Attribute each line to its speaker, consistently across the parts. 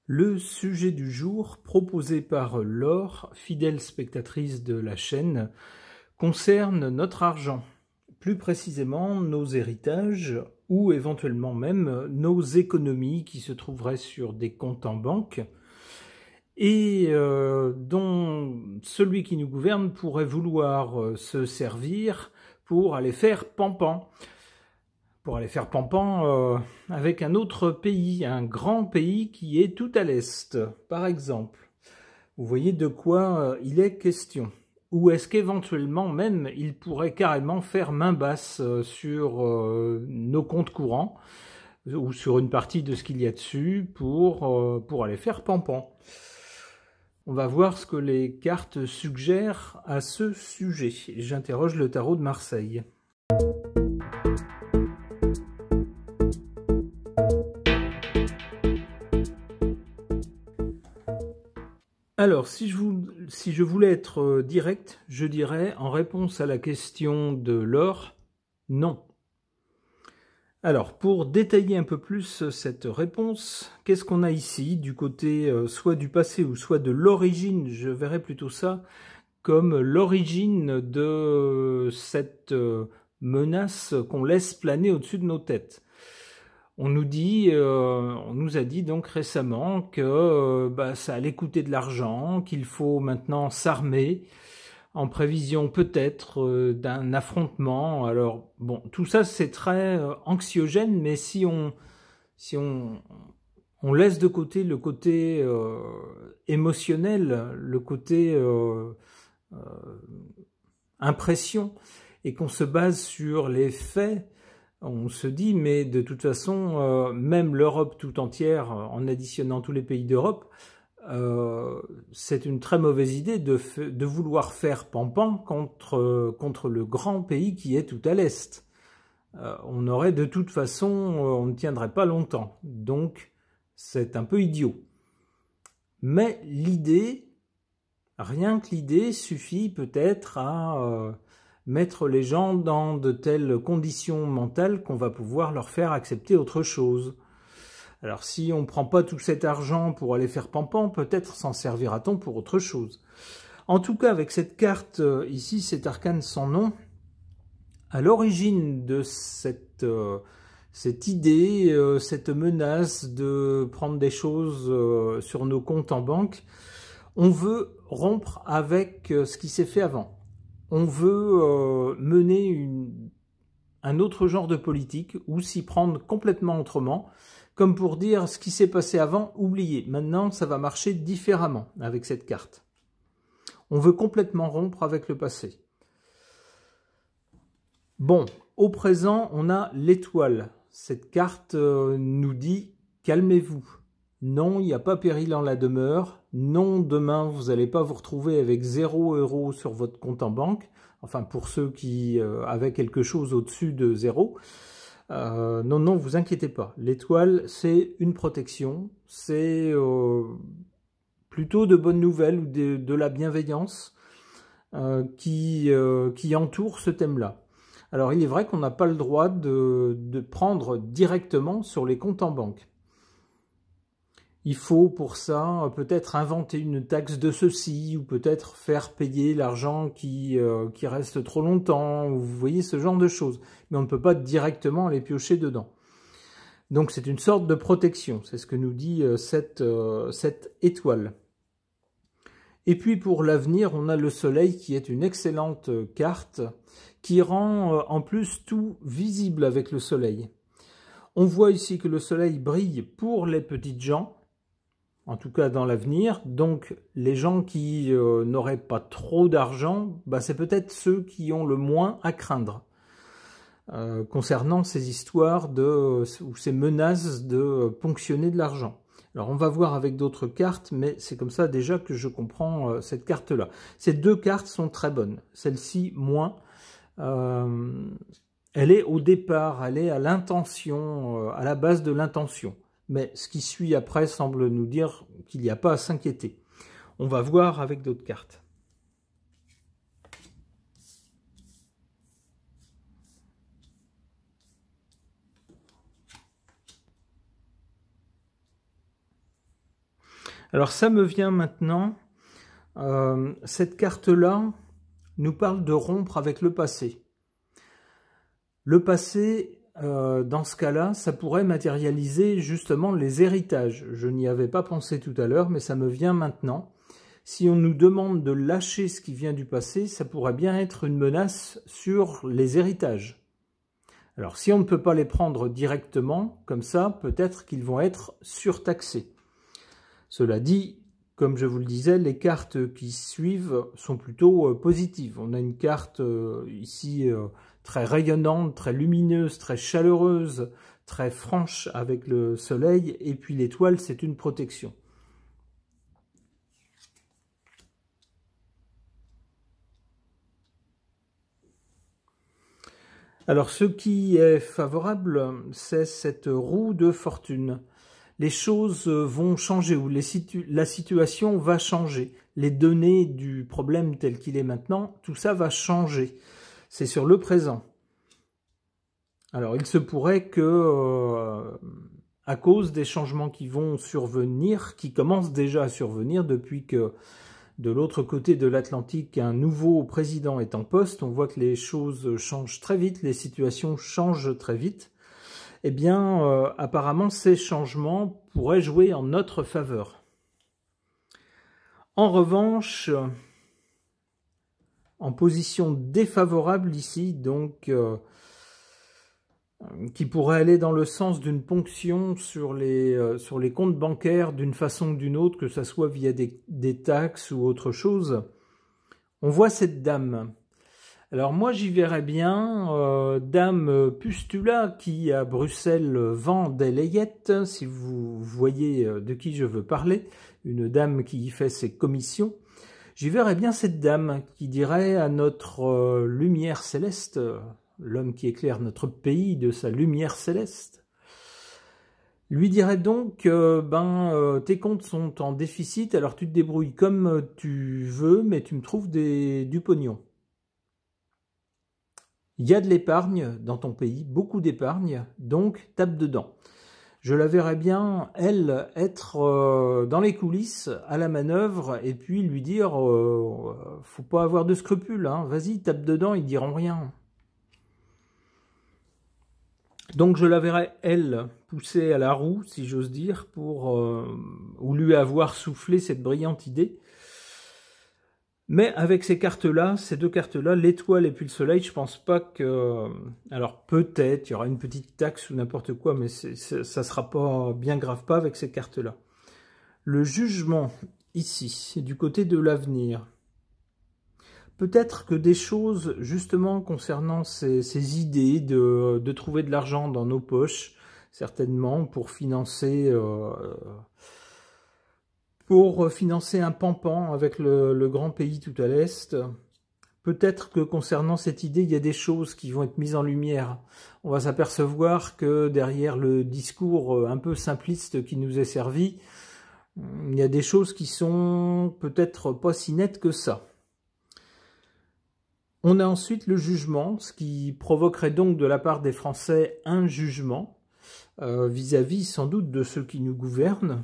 Speaker 1: Le sujet du jour, proposé par Laure, fidèle spectatrice de la chaîne, concerne notre argent, plus précisément nos héritages ou éventuellement même nos économies qui se trouveraient sur des comptes en banque et dont celui qui nous gouverne pourrait vouloir se servir pour aller faire pampan. Avec un autre pays, un grand pays qui est tout à l'est, par exemple. Vous voyez de quoi il est question. Ou est-ce qu'éventuellement même il pourrait carrément faire main basse sur nos comptes courants ou sur une partie de ce qu'il y a dessus pour aller faire pampan. On va voir ce que les cartes suggèrent à ce sujet. J'interroge le tarot de Marseille. Alors, si je voulais être direct, je dirais, en réponse à la question de Laure, non. Alors, pour détailler un peu plus cette réponse, qu'est-ce qu'on a ici, du côté soit du passé ou soit de l'origine, je verrais plutôt ça comme l'origine de cette menace qu'on laisse planer au-dessus de nos têtes. On nous a dit donc récemment que ça allait coûter de l'argent, qu'il faut maintenant s'armer en prévision peut-être d'un affrontement. Alors bon, tout ça c'est très anxiogène, mais si on laisse de côté le côté émotionnel, le côté impression, et qu'on se base sur les faits, on se dit, mais de toute façon, même l'Europe tout entière, en additionnant tous les pays d'Europe, c'est une très mauvaise idée de vouloir faire pampan contre le grand pays qui est tout à l'Est. On aurait de toute façon, on ne tiendrait pas longtemps. Donc, c'est un peu idiot. Mais l'idée, rien que l'idée, suffit peut-être à mettre les gens dans de telles conditions mentales qu'on va pouvoir leur faire accepter autre chose. Alors si on ne prend pas tout cet argent pour aller faire pampan, peut-être s'en servira-t-on pour autre chose. En tout cas, avec cette carte ici, cet arcane sans nom, à l'origine de cette idée, cette menace de prendre des choses sur nos comptes en banque, on veut rompre avec ce qui s'est fait avant. On veut mener un autre genre de politique ou s'y prendre complètement autrement, comme pour dire ce qui s'est passé avant, oubliez. Maintenant, ça va marcher différemment avec cette carte. On veut complètement rompre avec le passé. Bon, au présent, on a l'étoile. Cette carte nous dit « calmez-vous ». Non, il n'y a pas péril en la demeure. Non, demain, vous n'allez pas vous retrouver avec 0 € sur votre compte en banque. Enfin, pour ceux qui avaient quelque chose au-dessus de 0. Non, vous inquiétez pas. L'étoile, c'est une protection. C'est plutôt de bonnes nouvelles ou de la bienveillance qui entoure ce thème-là. Alors, il est vrai qu'on n'a pas le droit de prendre directement sur les comptes en banque. Il faut pour ça peut-être inventer une taxe de ceci ou peut-être faire payer l'argent qui reste trop longtemps. Vous voyez ce genre de choses. Mais on ne peut pas directement les piocher dedans. Donc c'est une sorte de protection. C'est ce que nous dit cette étoile. Et puis pour l'avenir, on a le soleil qui est une excellente carte qui rend en plus tout visible avec le soleil. On voit ici que le soleil brille pour les petites gens. En tout cas dans l'avenir, donc les gens qui n'auraient pas trop d'argent, c'est peut-être ceux qui ont le moins à craindre concernant ces histoires ou ces menaces de ponctionner de l'argent. Alors on va voir avec d'autres cartes, mais c'est comme ça déjà que je comprends cette carte-là. Ces deux cartes sont très bonnes, celle-ci moins. Elle est au départ, elle est à l'intention, à la base de l'intention. Mais ce qui suit après semble nous dire qu'il n'y a pas à s'inquiéter. On va voir avec d'autres cartes. Alors ça me vient maintenant, cette carte-là nous parle de rompre avec le passé. Le passé, dans ce cas-là, ça pourrait matérialiser justement les héritages. Je n'y avais pas pensé tout à l'heure, mais ça me vient maintenant. Si on nous demande de lâcher ce qui vient du passé, ça pourrait bien être une menace sur les héritages. Alors si on ne peut pas les prendre directement, comme ça, peut-être qu'ils vont être surtaxés. Cela dit, comme je vous le disais, les cartes qui suivent sont plutôt positives. On a une carte ici très rayonnante, très lumineuse, très chaleureuse, très franche avec le soleil, et puis l'étoile, c'est une protection. Alors, ce qui est favorable, c'est cette roue de fortune. Les choses vont changer, ou la situation va changer. Les données du problème tel qu'il est maintenant, tout ça va changer. C'est sur le présent. Alors, il se pourrait que, à cause des changements qui vont survenir, qui commencent déjà à survenir depuis que de l'autre côté de l'Atlantique, un nouveau président est en poste, on voit que les choses changent très vite, les situations changent très vite. Eh bien, apparemment, ces changements pourraient jouer en notre faveur. En revanche, en position défavorable ici, donc, qui pourrait aller dans le sens d'une ponction sur les comptes bancaires d'une façon ou d'une autre, que ce soit via des taxes ou autre chose. On voit cette dame. Alors moi j'y verrais bien dame Pustula qui à Bruxelles vend des layettes, si vous voyez de qui je veux parler, une dame qui y fait ses commissions. J'y verrais bien cette dame qui dirait à notre lumière céleste, l'homme qui éclaire notre pays de sa lumière céleste, lui dirait donc tes comptes sont en déficit, alors tu te débrouilles comme tu veux, mais tu me trouves du pognon. Il y a de l'épargne dans ton pays, beaucoup d'épargne, donc tape dedans. Je la verrais bien, elle, être dans les coulisses, à la manœuvre, et puis lui dire faut pas avoir de scrupules, hein, vas-y, tape dedans, ils diront rien. Donc je la verrais, elle, pousser à la roue, si j'ose dire, ou lui avoir soufflé cette brillante idée. Mais avec ces cartes-là, ces deux cartes-là, l'étoile et puis le soleil, je pense pas que... Alors peut-être, il y aura une petite taxe ou n'importe quoi, mais ça sera pas bien grave pas avec ces cartes-là. Le jugement, ici, c'est du côté de l'avenir. Peut-être que des choses, justement, concernant ces idées de trouver de l'argent dans nos poches, certainement, pour financer un pampan avec le grand pays tout à l'est. Peut-être que concernant cette idée, il y a des choses qui vont être mises en lumière. On va s'apercevoir que derrière le discours un peu simpliste qui nous est servi, il y a des choses qui sont peut-être pas si nettes que ça. On a ensuite le jugement, ce qui provoquerait donc de la part des Français un jugement vis-à-vis sans doute de ceux qui nous gouvernent.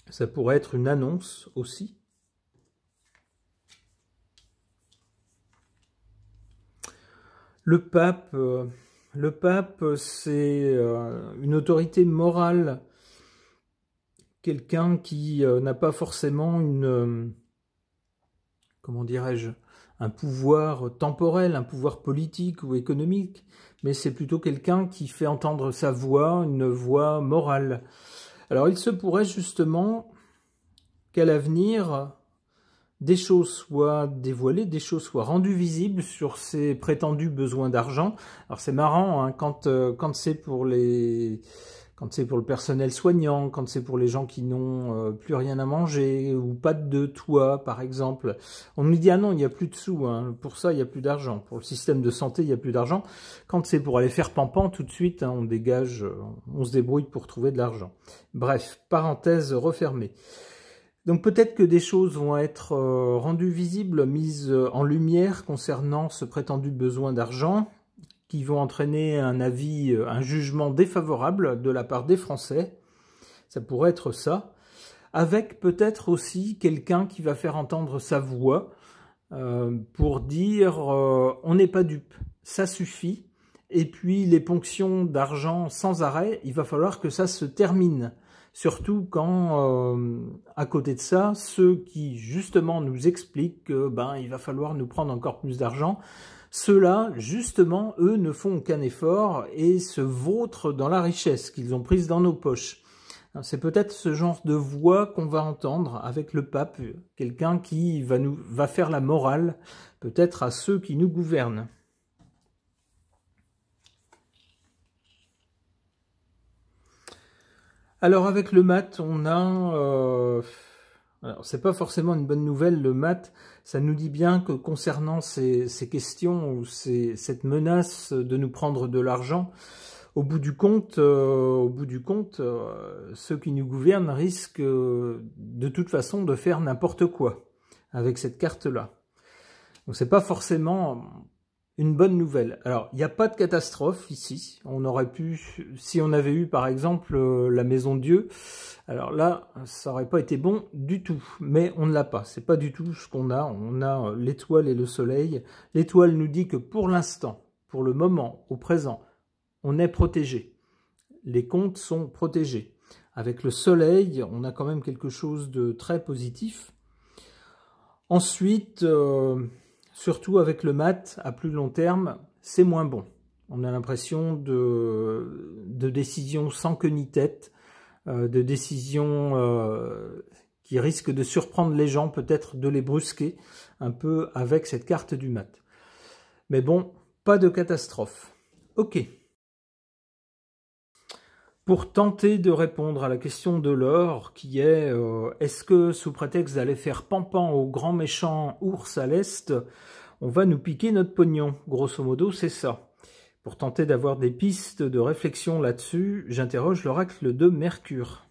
Speaker 1: Ça pourrait être une annonce aussi. Le pape, c'est une autorité morale, quelqu'un qui n'a pas forcément comment dirais-je, un pouvoir temporel, un pouvoir politique ou économique, mais c'est plutôt quelqu'un qui fait entendre sa voix, une voix morale. Alors il se pourrait justement qu'à l'avenir, des choses soient dévoilées, des choses soient rendues visibles sur ces prétendus besoins d'argent. Alors c'est marrant, hein, quand c'est pour le personnel soignant, quand c'est pour les gens qui n'ont plus rien à manger, ou pas de toit par exemple, on nous dit ah non, il n'y a plus de sous, hein, pour ça il n'y a plus d'argent, pour le système de santé il n'y a plus d'argent. Quand c'est pour aller faire pampan, tout de suite hein, on dégage, on se débrouille pour trouver de l'argent. Bref, parenthèse refermée. Donc peut-être que des choses vont être rendues visibles, mises en lumière concernant ce prétendu besoin d'argent, qui vont entraîner un jugement défavorable de la part des Français. Ça pourrait être ça. avec peut-être aussi quelqu'un qui va faire entendre sa voix pour dire on n'est pas dupe, ça suffit. Et puis les ponctions d'argent sans arrêt, il va falloir que ça se termine. Surtout quand, à côté de ça, ceux qui justement nous expliquent que il va falloir nous prendre encore plus d'argent, ceux-là, justement, eux ne font aucun effort et se vautrent dans la richesse qu'ils ont prise dans nos poches. C'est peut-être ce genre de voix qu'on va entendre avec le pape, quelqu'un qui va faire la morale, peut-être à ceux qui nous gouvernent. Alors avec le mat, on a... alors c'est pas forcément une bonne nouvelle, le mat, ça nous dit bien que concernant ces questions ou cette menace de nous prendre de l'argent, au bout du compte, ceux qui nous gouvernent risquent de toute façon de faire n'importe quoi avec cette carte-là. Donc c'est pas forcément une bonne nouvelle. Alors, il n'y a pas de catastrophe ici. On aurait pu, si on avait eu par exemple la Maison Dieu, alors là, ça n'aurait pas été bon du tout. Mais on ne l'a pas. C'est pas du tout ce qu'on a. On a l'étoile et le soleil. L'étoile nous dit que pour l'instant, pour le moment, au présent, on est protégé. Les comptes sont protégés. Avec le soleil, on a quand même quelque chose de très positif. Ensuite, surtout avec le mat, à plus long terme, c'est moins bon. On a l'impression de décisions sans queue ni tête, de décisions qui risquent de surprendre les gens, peut-être de les brusquer un peu avec cette carte du mat. Mais bon, pas de catastrophe. Ok. Pour tenter de répondre à la question de l'or, qui est est-ce que sous prétexte d'aller faire pampan au grand méchant ours à l'est, on va nous piquer notre pognon? Grosso modo, c'est ça. Pour tenter d'avoir des pistes de réflexion là-dessus, j'interroge l'oracle de Mercure.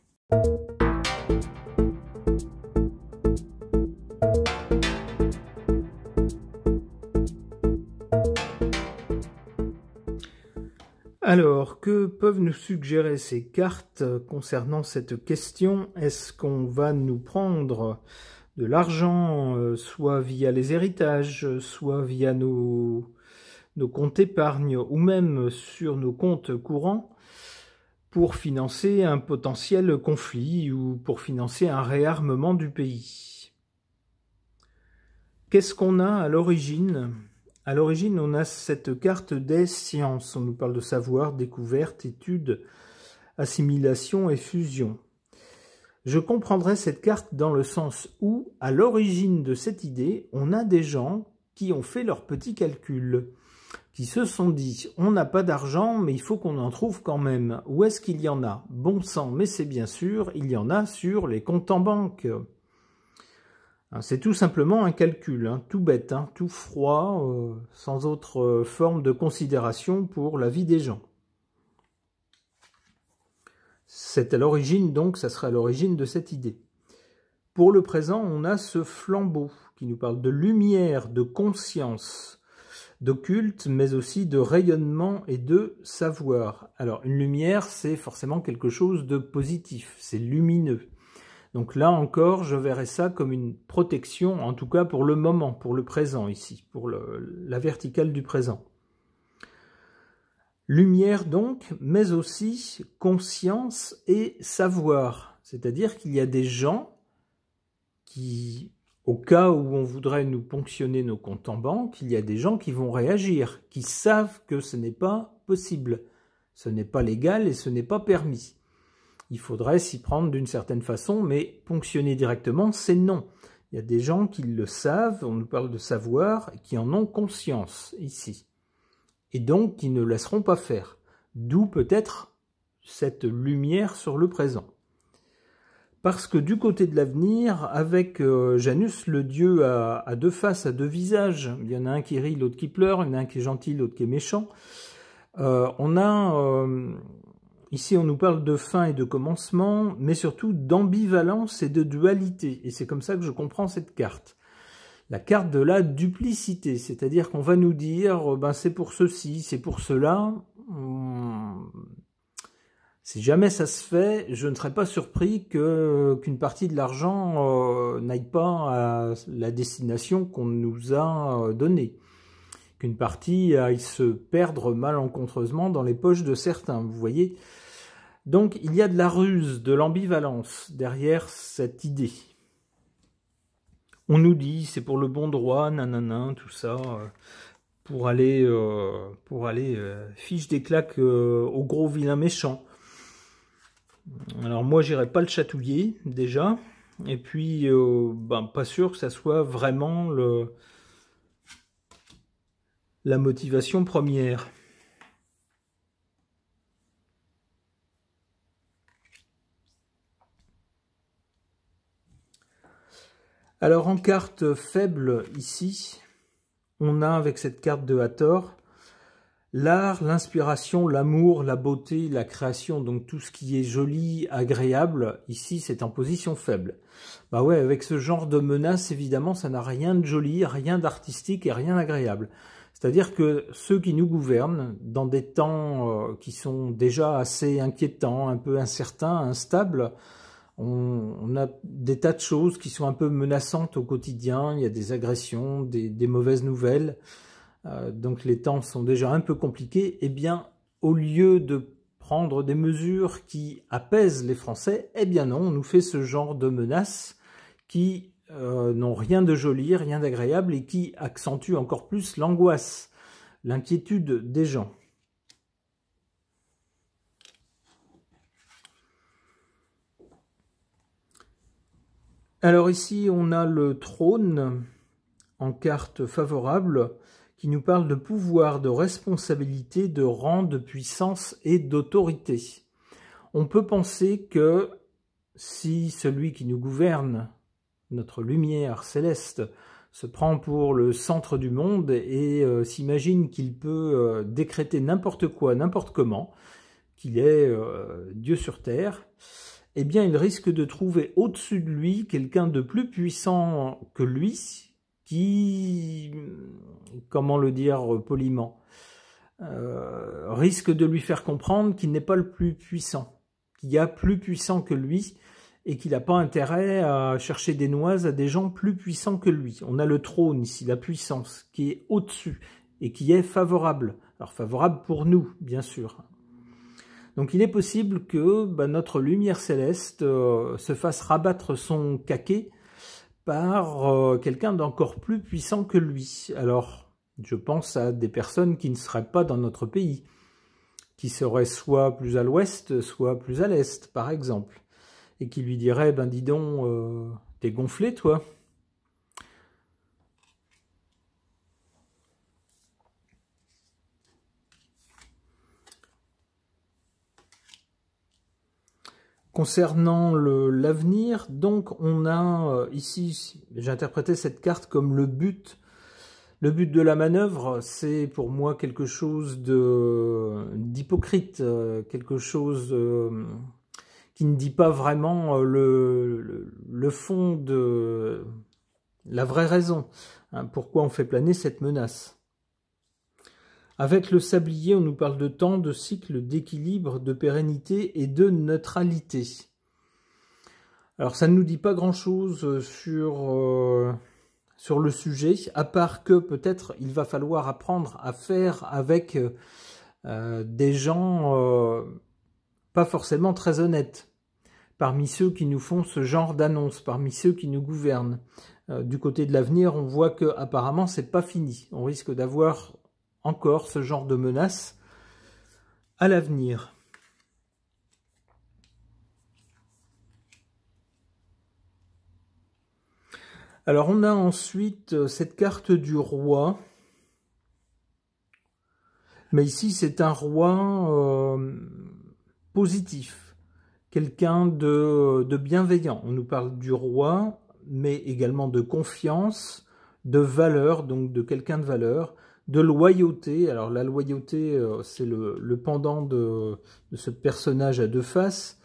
Speaker 1: Alors, que peuvent nous suggérer ces cartes concernant cette question? Est-ce qu'on va nous prendre de l'argent, soit via les héritages, soit via nos comptes épargne, ou même sur nos comptes courants, pour financer un potentiel conflit ou pour financer un réarmement du pays? Qu'est-ce qu'on a à l'origine? À l'origine, on a cette carte des sciences. On nous parle de savoir, découverte, étude, assimilation et fusion. Je comprendrais cette carte dans le sens où, à l'origine de cette idée, on a des gens qui ont fait leurs petits calculs, qui se sont dit « on n'a pas d'argent, mais il faut qu'on en trouve quand même. Où est-ce qu'il y en a? Bon sang, mais c'est bien sûr, il y en a sur les comptes en banque. » C'est tout simplement un calcul, tout bête, tout froid, sans autre forme de considération pour la vie des gens. C'est à l'origine, donc, ça serait à l'origine de cette idée. Pour le présent, on a ce flambeau qui nous parle de lumière, de conscience, d'occulte, mais aussi de rayonnement et de savoir. Alors, une lumière, c'est forcément quelque chose de positif, c'est lumineux. Donc là encore, je verrais ça comme une protection, en tout cas pour le moment, pour le présent ici, pour la verticale du présent. Lumière donc, mais aussi conscience et savoir. C'est-à-dire qu'il y a des gens qui, au cas où on voudrait nous ponctionner nos comptes en banque, il y a des gens qui vont réagir, qui savent que ce n'est pas possible, ce n'est pas légal et ce n'est pas permis. Il faudrait s'y prendre d'une certaine façon, mais ponctionner directement, c'est non. Il y a des gens qui le savent, on nous parle de savoir, qui en ont conscience ici. Et donc qui ne laisseront pas faire. D'où peut-être cette lumière sur le présent. Parce que du côté de l'avenir, avec Janus, le dieu à deux faces, à deux visages, il y en a un qui rit, l'autre qui pleure, il y en a un qui est gentil, l'autre qui est méchant, on a... ici, on nous parle de fin et de commencement, mais surtout d'ambivalence et de dualité. Et c'est comme ça que je comprends cette carte. La carte de la duplicité, c'est-à-dire qu'on va nous dire, c'est pour ceci, c'est pour cela. Si jamais ça se fait, je ne serais pas surpris qu'une partie de l'argent n'aille pas à la destination qu'on nous a donnée. Qu'une partie aille se perdre malencontreusement dans les poches de certains, vous voyez. Donc il y a de la ruse, de l'ambivalence derrière cette idée. On nous dit c'est pour le bon droit, nanana, tout ça, pour aller fiche des claques au gros vilain méchant. Alors moi j'irai pas le chatouiller déjà, et puis pas sûr que ça soit vraiment la motivation première. Alors en carte faible ici, on a avec cette carte de Hathor l'art, l'inspiration, l'amour, la beauté, la création, donc tout ce qui est joli, agréable, ici c'est en position faible. Bah ouais, avec ce genre de menace, évidemment, ça n'a rien de joli, rien d'artistique et rien d'agréable. C'est-à-dire que ceux qui nous gouvernent, dans des temps qui sont déjà assez inquiétants, un peu incertains, instables, on a des tas de choses qui sont un peu menaçantes au quotidien, il y a des agressions, des mauvaises nouvelles, donc les temps sont déjà un peu compliqués. Eh bien, au lieu de prendre des mesures qui apaisent les Français, eh bien non, on nous fait ce genre de menaces qui n'ont rien de joli, rien d'agréable et qui accentuent encore plus l'angoisse, l'inquiétude des gens. Alors ici, on a le trône en carte favorable qui nous parle de pouvoir, de responsabilité, de rang, de puissance et d'autorité. On peut penser que si celui qui nous gouverne, notre lumière céleste, se prend pour le centre du monde et s'imagine qu'il peut décréter n'importe quoi, n'importe comment, qu'il est Dieu sur terre, eh bien il risque de trouver au-dessus de lui quelqu'un de plus puissant que lui, qui, comment le dire poliment, risque de lui faire comprendre qu'il n'est pas le plus puissant, qu'il y a plus puissant que lui et qu'il n'a pas intérêt à chercher des noises à des gens plus puissants que lui. On a le trône ici, la puissance, qui est au-dessus et qui est favorable. Alors favorable pour nous, bien sûr. Donc il est possible que notre lumière céleste se fasse rabattre son caquet par quelqu'un d'encore plus puissant que lui. Alors, je pense à des personnes qui ne seraient pas dans notre pays, qui seraient soit plus à l'ouest, soit plus à l'est, par exemple, et qui lui diraient, ben dis donc, t'es gonflé, toi ? Concernant l'avenir, donc on a ici, j'ai interprété cette carte comme le but. Le but de la manœuvre, c'est pour moi quelque chose d'hypocrite, quelque chose qui ne dit pas vraiment le fond de la vraie raison, hein, pourquoi on fait planer cette menace. Avec le sablier, on nous parle de temps, de cycle, d'équilibre, de pérennité et de neutralité. Alors ça ne nous dit pas grand-chose sur le sujet, à part que peut-être il va falloir apprendre à faire avec des gens pas forcément très honnêtes, parmi ceux qui nous font ce genre d'annonces, parmi ceux qui nous gouvernent. Du côté de l'avenir, on voit que apparemment c'est pas fini. On risque d'avoir encore ce genre de menaces à l'avenir. Alors on a ensuite cette carte du roi, mais ici c'est un roi positif, quelqu'un de bienveillant. On nous parle du roi, mais également de confiance, de valeur, donc de quelqu'un de valeur, de loyauté. Alors la loyauté, c'est le pendant de ce personnage à deux faces,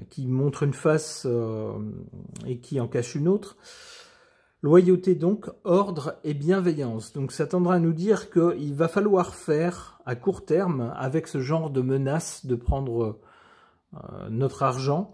Speaker 1: qui montre une face et qui en cache une autre. Loyauté donc, ordre et bienveillance. Donc ça tendra à nous dire qu'il va falloir faire à court terme, avec ce genre de menace, de prendre notre argent.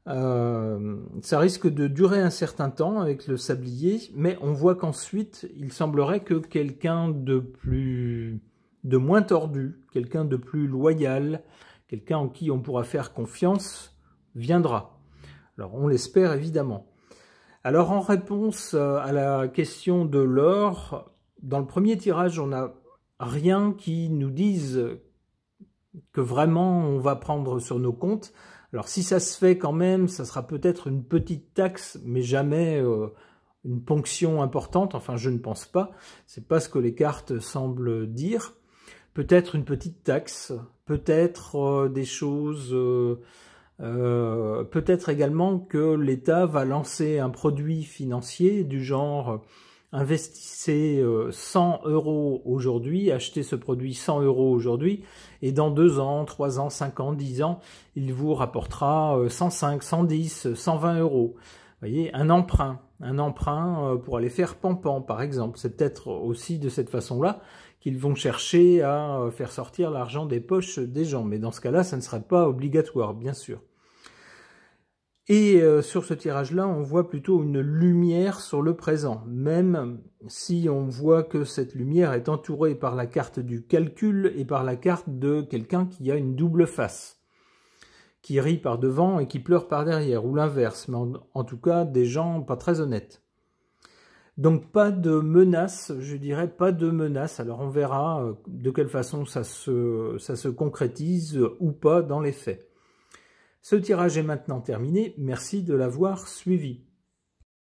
Speaker 1: Ça risque de durer un certain temps avec le sablier, mais on voit qu'ensuite, il semblerait que quelqu'un de moins tordu, quelqu'un de plus loyal, quelqu'un en qui on pourra faire confiance, viendra. Alors on l'espère évidemment. Alors en réponse à la question de l'or, dans le premier tirage, on n'a rien qui nous dise que vraiment on va prendre sur nos comptes. Alors si ça se fait quand même, ça sera peut-être une petite taxe, mais jamais une ponction importante. Enfin, je ne pense pas. C'est pas ce que les cartes semblent dire. Peut-être une petite taxe, peut-être des choses... peut-être également que l'État va lancer un produit financier du genre investissez 100 € aujourd'hui, achetez ce produit 100 € aujourd'hui, et dans 2 ans, 3 ans, 5 ans, 10 ans, il vous rapportera 105, 110, 120 €. Vous voyez, un emprunt pour aller faire pampan, par exemple. C'est peut-être aussi de cette façon-là qu'ils vont chercher à faire sortir l'argent des poches des gens. Mais dans ce cas-là, ça ne serait pas obligatoire, bien sûr. Et sur ce tirage-là, on voit plutôt une lumière sur le présent, même si on voit que cette lumière est entourée par la carte du calcul et par la carte de quelqu'un qui a une double face, qui rit par devant et qui pleure par derrière, ou l'inverse, mais en tout cas des gens pas très honnêtes. Donc pas de menace, je dirais pas de menace. Alors on verra de quelle façon ça se concrétise ou pas dans les faits. Ce tirage est maintenant terminé, merci de l'avoir suivi.